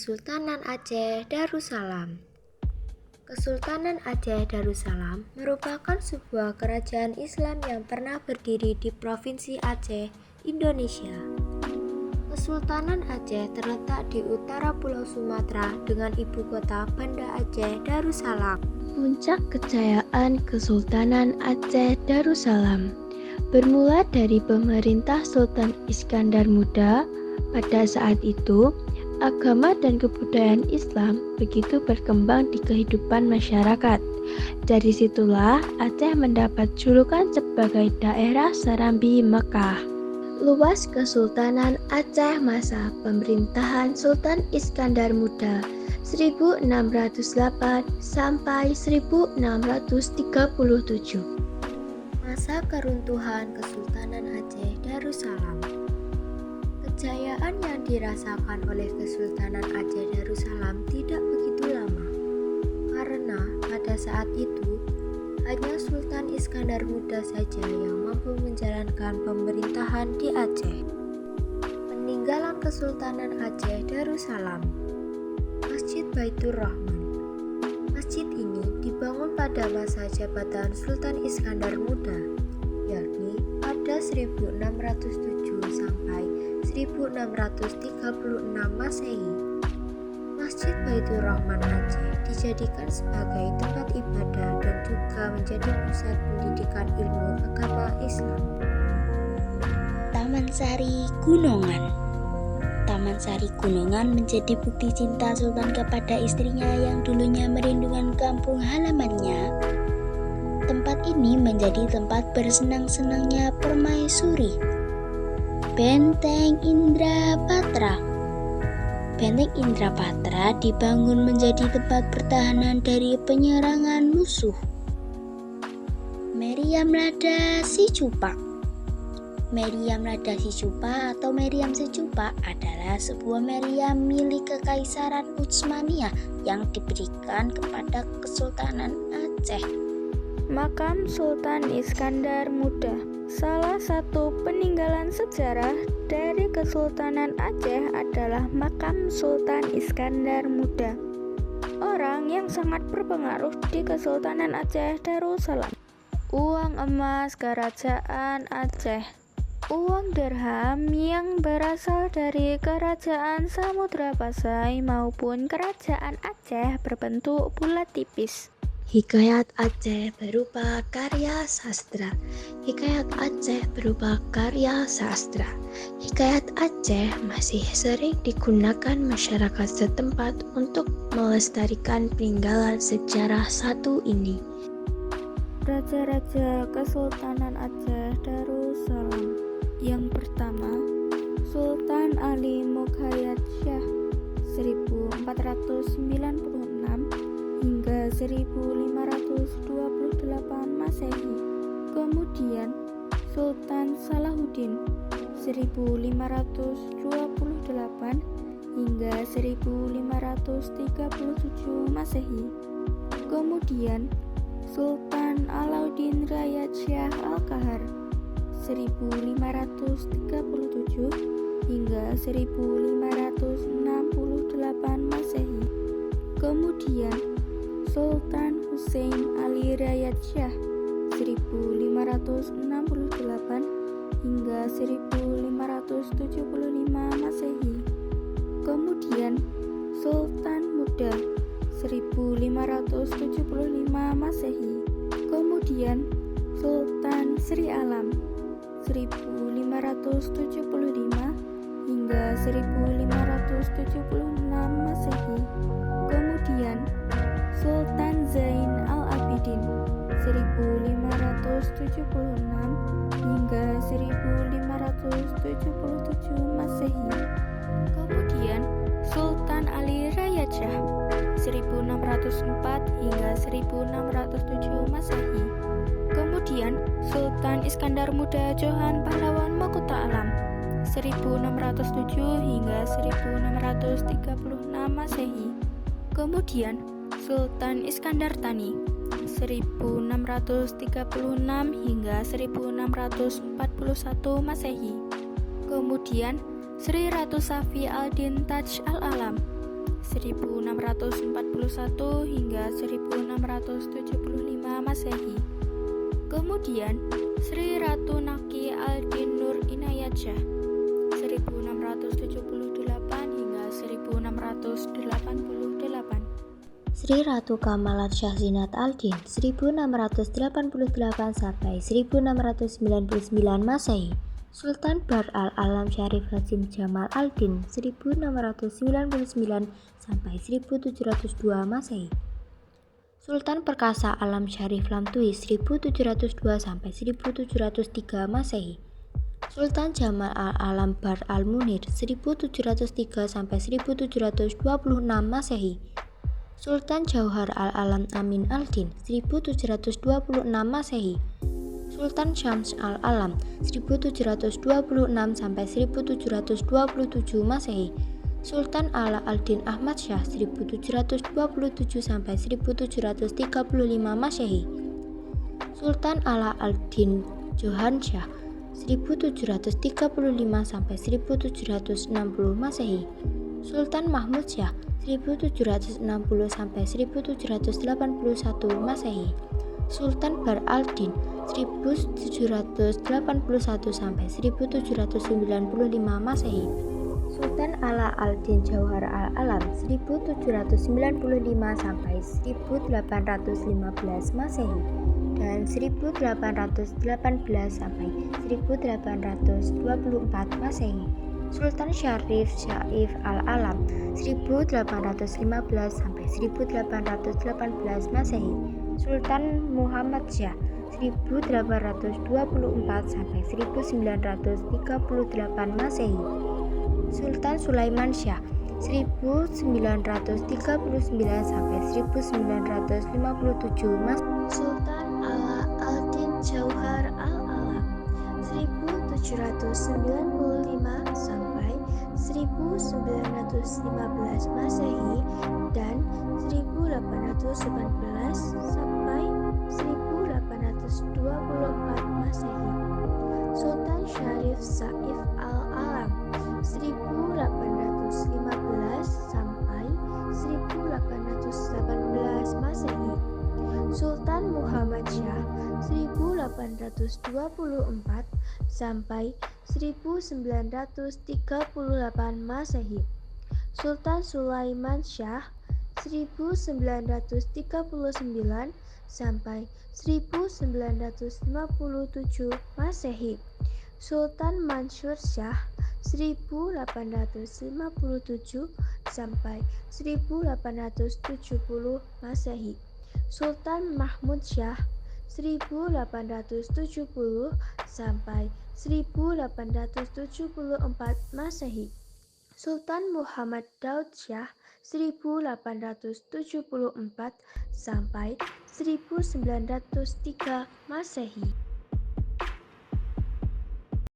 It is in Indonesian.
Kesultanan Aceh Darussalam. Kesultanan Aceh Darussalam merupakan sebuah kerajaan Islam yang pernah berdiri di Provinsi Aceh, Indonesia. Kesultanan Aceh terletak di utara Pulau Sumatera dengan ibu kota Banda Aceh Darussalam. Puncak kejayaan Kesultanan Aceh Darussalam bermula dari pemerintah Sultan Iskandar Muda. Pada saat itu, agama dan kebudayaan Islam begitu berkembang di kehidupan masyarakat. Dari situlah Aceh mendapat julukan sebagai daerah Serambi Mekah. Luas Kesultanan Aceh masa pemerintahan Sultan Iskandar Muda 1608 sampai 1637. Masa keruntuhan Kesultanan Aceh Darussalam. Kejayaan yang dirasakan oleh Kesultanan Aceh Darussalam tidak begitu lama, karena pada saat itu hanya Sultan Iskandar Muda saja yang mampu menjalankan pemerintahan di Aceh. Peninggalan Kesultanan Aceh Darussalam. Masjid Baitur Rahman. Masjid ini dibangun pada masa jabatan Sultan Iskandar Muda, yakni pada 1607 sampai 1636 Masehi. Masjid Baitur Rahman Aceh dijadikan sebagai tempat ibadah dan juga menjadi pusat pendidikan ilmu agama Islam. Taman Sari Gunungan. Taman Sari Gunungan menjadi bukti cinta Sultan kepada istrinya yang dulunya merindukan kampung halamannya. Tempat ini menjadi tempat bersenang-senangnya permaisuri. Benteng Indrapatra. Benteng Indrapatra dibangun menjadi tempat pertahanan dari penyerangan musuh. Meriam Lada Sicupa. Meriam Lada Sicupa atau Meriam Secupa adalah sebuah meriam milik Kekaisaran Utsmaniyah yang diberikan kepada Kesultanan Aceh. Makam Sultan Iskandar Muda. Salah satu peninggalan sejarah dari Kesultanan Aceh adalah makam Sultan Iskandar Muda, orang yang sangat berpengaruh di Kesultanan Aceh Darussalam. Uang emas Kerajaan Aceh. Uang dirham yang berasal dari Kerajaan Samudra Pasai maupun Kerajaan Aceh berbentuk bulat tipis. Hikayat Aceh berupa karya sastra. Hikayat Aceh berupa karya sastra. Hikayat Aceh masih sering digunakan masyarakat setempat untuk melestarikan peninggalan sejarah satu ini. Raja-raja Kesultanan Aceh Darussalam. Yang pertama, Sultan Ali Mukhayat Shah 1496 hingga 1528 Masehi. Kemudian Sultan Salahuddin 1528 hingga 1537 Masehi. Kemudian Sultan Alauddin Rayad Shah Al-Kahar 1537 hingga 1568 Masehi. Kemudian Sultan Hussein Ali Rayad Shah 1568 hingga 1575 Masehi. Kemudian Sultan Muda 1575 Masehi. Kemudian Sultan Sri Alam 1575 hingga 1576 Masehi. Kemudian Sultan Zain Al-Abidin 1576 hingga 1577 Masehi. Kemudian Sultan Ali Rayad Shah 1604 hingga 1607 Masehi. Kemudian Sultan Iskandar Muda Johan Pahlawan Mahkota Alam 1607 hingga 1636 Masehi. Kemudian Sultan Iskandar Thani 1636 hingga 1641 Masehi. Kemudian Sri Ratu Safi al-Din Taj al-Alam 1641 hingga 1675 Masehi. Kemudian Sri Ratu Naki Aldin Nur Inayat Shah 1678 hingga 1688. Sri Ratu Kamalat Shah Zinat Aldin 1688 sampai 1699 Masehi. Sultan Bahr al-Alam Syarif Hasim Jamal Aldin 1699 sampai 1702 Masehi. Sultan Perkasa Alam Syarif Lamtui 1702 sampai 1703 Masehi. Sultan Jamal al-Alam Bahr al-Munir 1703 sampai 1726 Masehi. Sultan Jauhar al-Alam Amin Aldin 1726 Masehi. Sultan Syams al-Alam 1726 sampai 1727 Masehi. Sultan Ala Aldin Ahmad Syah 1727 sampai 1735 Masehi. Sultan Ala Aldin Johan Syah 1735 sampai 1760 Masehi. Sultan Mahmud Syah 1760 sampai 1781 Masehi. Sultan Bahr al-Din 1781 sampai 1795 Masehi. Sultan Ala al-Din Jauhar al-Alam 1795 sampai 1815 Masehi dan 1818 sampai 1824 Masehi. Sultan Syarif Syaif al-Alam 1815 sampai 1818 Masehi. Sultan Muhammad Syah 1824 sampai 1938 Masehi. Sultan Sulaiman Syah 1939 sampai 1957 Masehi. Sultan Ala Aldin Jauhar al-Alam 1795 sampai 1915 Masehi dan 1811 sampai 1824 Masehi. Sultan Syarif Saif al-Alam 1815 sampai 1818 Masehi. Sultan Muhammad Syah 1824 sampai 1938 Masehi. Sultan Sulaiman Syah 1939 sampai 1957 Masehi. Sultan Mansur Syah 1857 sampai 1870 Masehi. Sultan Mahmud Syah 1870 sampai 1874 Masehi. Sultan Muhammad Daud Syah 1874 sampai 1903 Masehi.